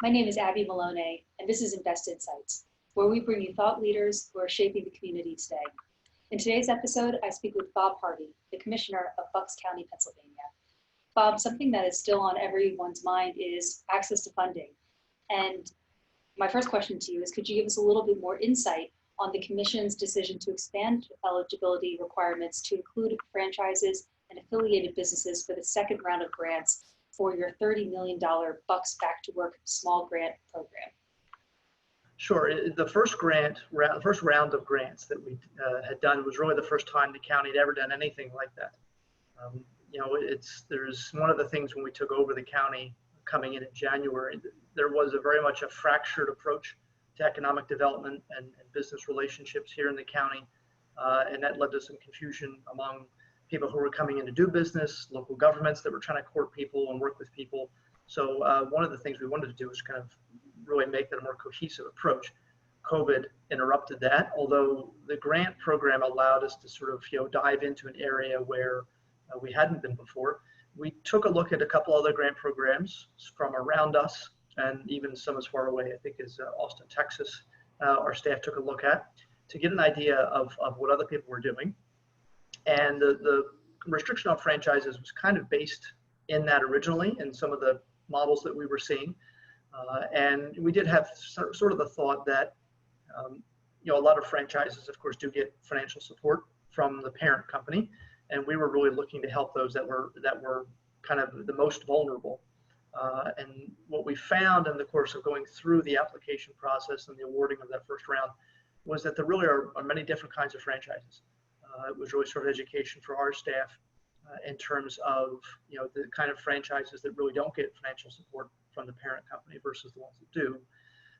My name is Abby Malone, and this is Invest Insights, where we bring you thought leaders who are shaping the community today. In today's episode, I speak with Bob Harvie, the Commissioner of Bucks County, Pennsylvania. Bob, something that is still on everyone's mind is access to funding. And my first question to you is, could you give us a little bit more insight on the Commission's decision to expand eligibility requirements to include franchises and affiliated businesses for the second round of grants for your $30 million Bucks Back to Work small grant program? Sure. The first round of grants that we had done was really the first time the county had ever done anything like that. There's one of the things when we took over the county coming in January, there was very much a fractured approach to economic development and business relationships here in the county, and that led to some confusion among people who were coming in to do business, local governments that were trying to court people and work with people. So one of the things we wanted to do was kind of really make that a more cohesive approach. COVID interrupted that, although the grant program allowed us to sort of dive into an area where we hadn't been before. We took a look at a couple other grant programs from around us and even some as far away, I think, as Austin, Texas. Our staff took a look at to get an idea of what other people were doing. And the restriction on franchises was kind of based in that originally in some of the models that we were seeing. And we did have sort of the thought that, a lot of franchises, of course, do get financial support from the parent company. And we were really looking to help those that were kind of the most vulnerable. And what we found in the course of going through the application process and the awarding of that first round was that there really are many different kinds of franchises. It was really sort of education for our staff in terms of the kind of franchises that really don't get financial support from the parent company versus the ones that do.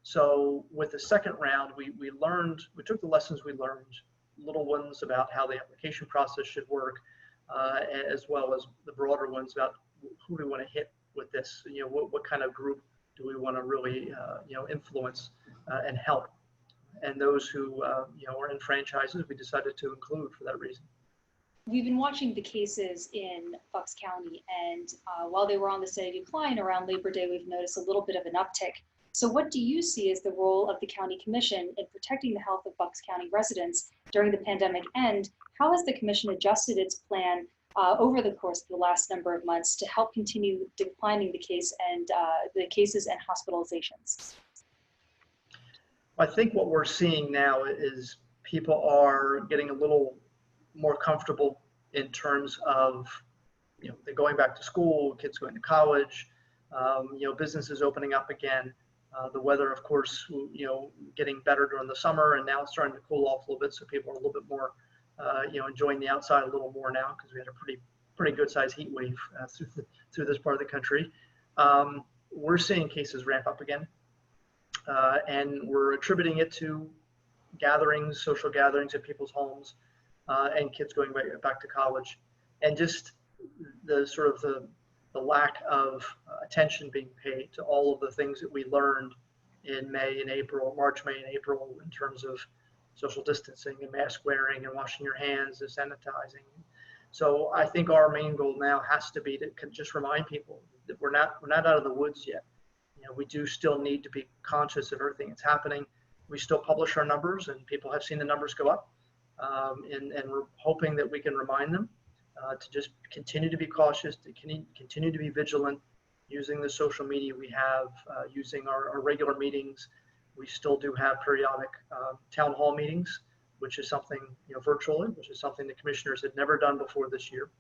So with the second round, we took the lessons we learned, little ones about how the application process should work, as well as the broader ones about who do we want to hit with this. What kind of group do we want to really influence and help. And those who are in franchises, we decided to include for that reason. We've been watching the cases in Bucks County, and while they were on the steady decline around Labor Day, we've noticed a little bit of an uptick. So what do you see as the role of the County Commission in protecting the health of Bucks County residents during the pandemic, and how has the Commission adjusted its plan over the course of the last number of months to help continue declining the cases and hospitalizations? I think what we're seeing now is people are getting a little more comfortable in terms of, they're going back to school, kids going to college, businesses opening up again. The weather, of course, getting better during the summer, and now it's starting to cool off a little bit, so people are a little bit more, enjoying the outside a little more now because we had a pretty good sized heat wave through this part of the country. We're seeing cases ramp up again. And we're attributing it to gatherings, social gatherings at people's homes, and kids going back to college, and just the sort of the lack of attention being paid to all of the things that we learned in March, May, and April in terms of social distancing and mask wearing and washing your hands and sanitizing. So I think our main goal now has to be to just remind people that we're not out of the woods yet. We do still need to be conscious of everything that's happening. We still publish our numbers, and people have seen the numbers go up. And we're hoping that we can remind them to just continue to be cautious, to continue to be vigilant, using the social media we have, using our regular meetings. We still do have periodic town hall meetings, which is something, virtually, which is something the commissioners had never done before this year.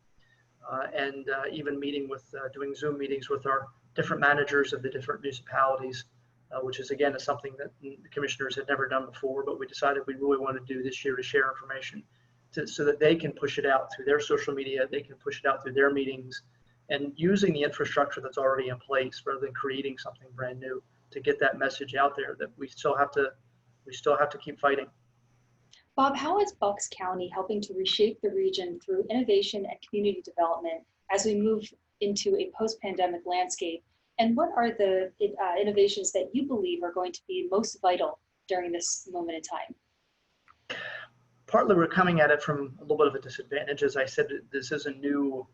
And even doing Zoom meetings with our different managers of the different municipalities, which is something that the commissioners had never done before, but we decided we really want to do this year to share information so that they can push it out through their social media, they can push it out through their meetings, and using the infrastructure that's already in place rather than creating something brand new to get that message out there that we still have to keep fighting. Bob, how is Bucks County helping to reshape the region through innovation and community development as we move into a post-pandemic landscape? And what are the innovations that you believe are going to be most vital during this moment in time? Partly we're coming at it from a little bit of a disadvantage. As I said, this is a new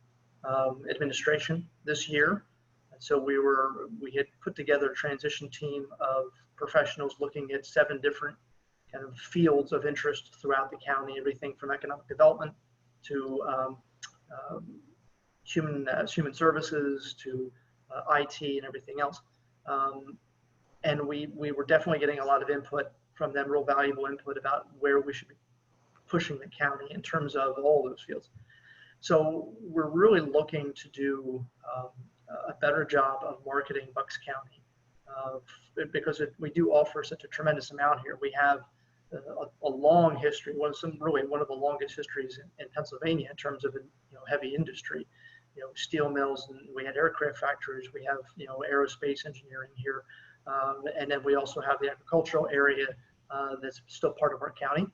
administration this year. And so we had put together a transition team of professionals looking at 7 different kind of fields of interest throughout the county, everything from economic development to human services to IT and everything else. And we were definitely getting a lot of input from them, real valuable input about where we should be pushing the county in terms of all those fields. So we're really looking to do a better job of marketing Bucks County because we do offer such a tremendous amount here. We have a long history, one of the longest histories in Pennsylvania in terms of heavy industry. Steel mills, and we had aircraft factories. We have aerospace engineering here, and then we also have the agricultural area that's still part of our county,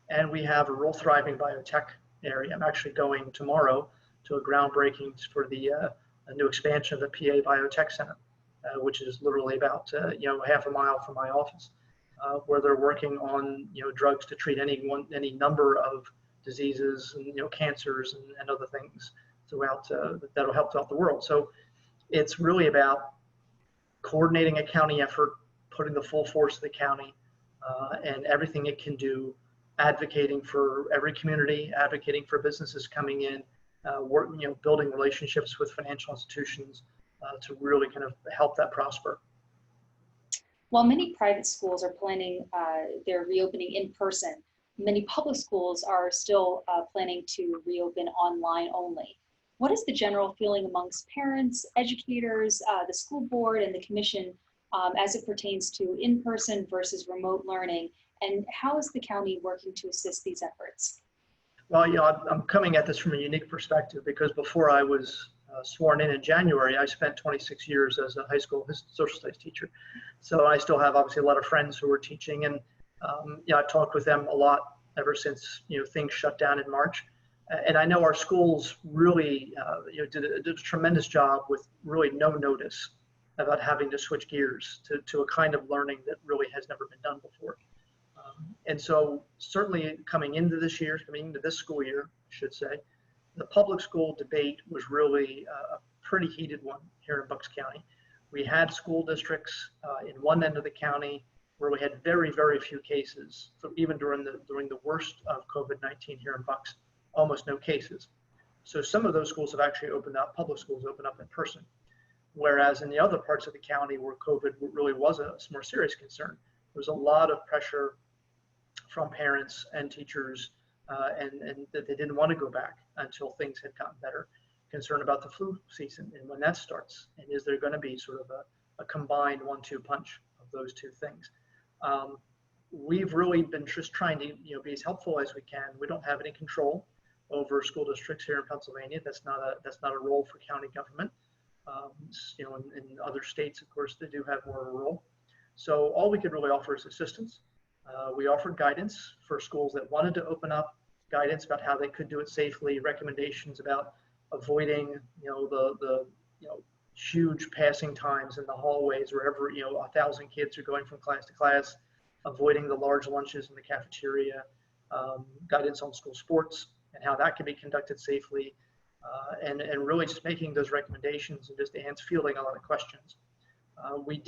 and we have a real thriving biotech area. I'm actually going tomorrow to a groundbreaking for a new expansion of the PA Biotech Center, which is literally about half a mile from my office, where they're working on drugs to treat any number of diseases and cancers and other things throughout that'll help throughout the world. So it's really about coordinating a county effort, putting the full force of the county and everything it can do, advocating for every community, advocating for businesses coming in, building relationships with financial institutions to really kind of help that prosper. While many private schools are planning their reopening in person, many public schools are still planning to reopen online only. What is the general feeling amongst parents, educators, the school board, and the commission as it pertains to in-person versus remote learning? And how is the county working to assist these efforts? Well, I'm coming at this from a unique perspective because before I was sworn in January, I spent 26 years as a high school social studies teacher. So I still have obviously a lot of friends who are teaching, and I've talked with them a lot ever since things shut down in March. And I know our schools really did a tremendous job with really no notice about having to switch gears to a kind of learning that really has never been done before. And so certainly coming into this school year, I should say, the public school debate was really a pretty heated one here in Bucks County. We had school districts in one end of the county where we had very, very few cases. So even during the worst of COVID-19 here in Bucks, almost no cases. So some of those schools have actually opened up, public schools opened up in person. Whereas in the other parts of the county where COVID really was a more serious concern, there was a lot of pressure from parents and teachers and that they didn't want to go back until things had gotten better, concerned about the flu season and when that starts, and is there going to be sort of a combined 1-2 punch of those two things. We've really been just trying to be as helpful as we can. We don't have any control over school districts here in Pennsylvania. That's not a role for county government. In other states, of course, they do have more of a role. So all we could really offer is assistance. We offered guidance for schools that wanted to open up, guidance about how they could do it safely, recommendations about avoiding, the huge passing times in the hallways wherever 1,000 kids are going from class to class, avoiding the large lunches in the cafeteria, guidance on school sports and how that can be conducted safely, and really just making those recommendations and just fielding a lot of questions. We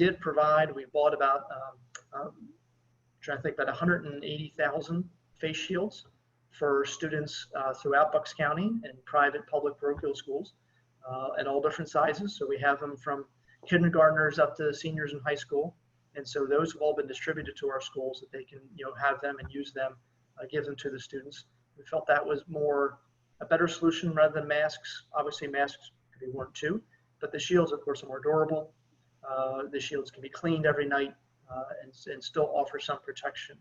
bought about, trying to think, about 180,000 face shields for students throughout Bucks County in private, public, parochial schools in all different sizes. So we have them from kindergartners up to seniors in high school. And so those have all been distributed to our schools that they can have them and use them, give them to the students. We felt that was a better solution rather than masks. Obviously masks could be worn too, but the shields of course are more durable. The shields can be cleaned every night and still offer some protection.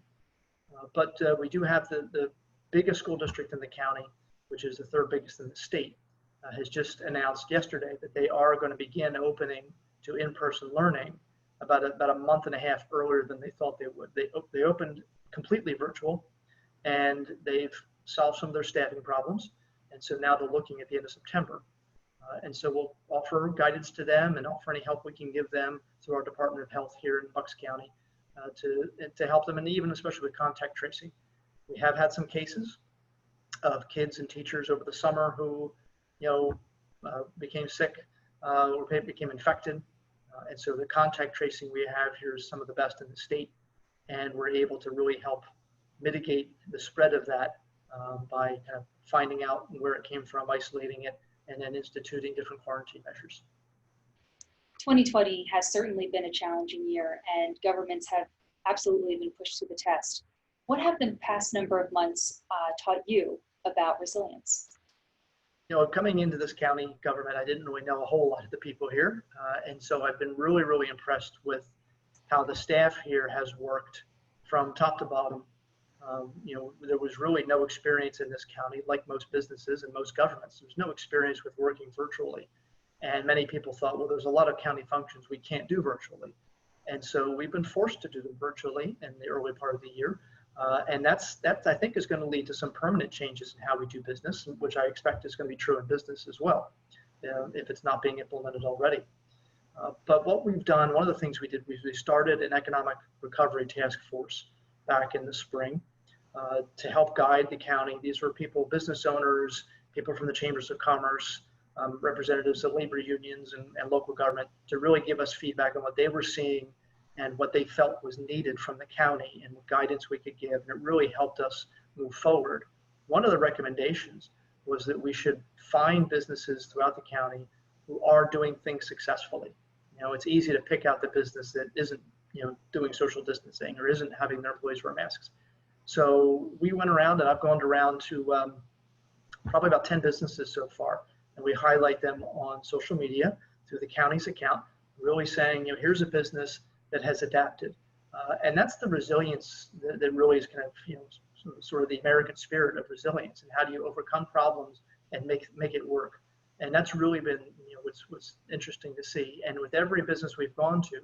But we do have the biggest school district in the county, which is the third biggest in the state, has just announced yesterday that they are going to begin opening to in-person learning about a month and a half earlier than they thought they would. They opened completely virtual, and they've solved some of their staffing problems. And so now they're looking at the end of September. And so we'll offer guidance to them and offer any help we can give them through our Department of Health here in Bucks County to help them, and even especially with contact tracing. We have had some cases of kids and teachers over the summer who became sick or became infected. And so the contact tracing we have here is some of the best in the state. And we're able to really help mitigate the spread of that by kind of finding out where it came from, isolating it, and then instituting different quarantine measures. 2020 has certainly been a challenging year, and governments have absolutely been pushed to the test. What have the past number of months taught you about resilience? Coming into this county government, I didn't really know a whole lot of the people here. And so I've been really, really impressed with how the staff here has worked from top to bottom. There was really no experience in this county, like most businesses and most governments. There's no experience with working virtually. And many people thought, well, there's a lot of county functions we can't do virtually. And so we've been forced to do them virtually in the early part of the year. And that I think is going to lead to some permanent changes in how we do business, which I expect is going to be true in business as well, if it's not being implemented already. But what we've done, one of the things we did was we started an economic recovery task force back in the spring to help guide the county. These were people, business owners, people from the chambers of commerce, representatives of labor unions and local government, to really give us feedback on what they were seeing and what they felt was needed from the county and what guidance we could give. And it really helped us move forward. One of the recommendations was that we should find businesses throughout the county who are doing things successfully. It's easy to pick out the business that isn't, doing social distancing or isn't having their employees wear masks. So we went around, and I've gone around to probably about 10 businesses so far, and we highlight them on social media through the county's account, really saying, here's a business that has adapted. And that's the resilience that really is kind of, sort of the American spirit of resilience, and how do you overcome problems and make it work. And that's really been, what's interesting to see. And with every business we've gone to,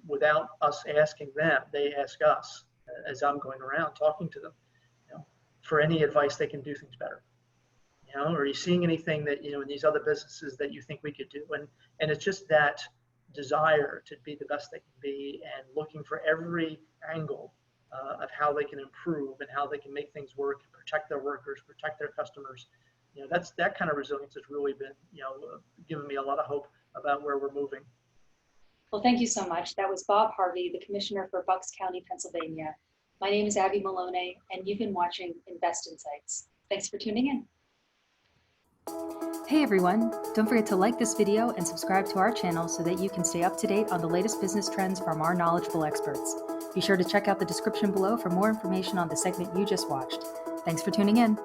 without us asking them, they ask us as I'm going around talking to them, for any advice they can do things better. Are you seeing anything that, in these other businesses that you think we could do? And it's just that desire to be the best they can be, and looking for every angle of how they can improve and how they can make things work, and protect their workers, protect their customers. That kind of resilience has really been, giving me a lot of hope about where we're moving. Well, thank you so much. That was Bob Harvie, the Commissioner for Bucks County, Pennsylvania. My name is Abby Maloney, and you've been watching Invest Insights. Thanks for tuning in. Hey everyone, don't forget to like this video and subscribe to our channel so that you can stay up to date on the latest business trends from our knowledgeable experts. Be sure to check out the description below for more information on the segment you just watched. Thanks for tuning in.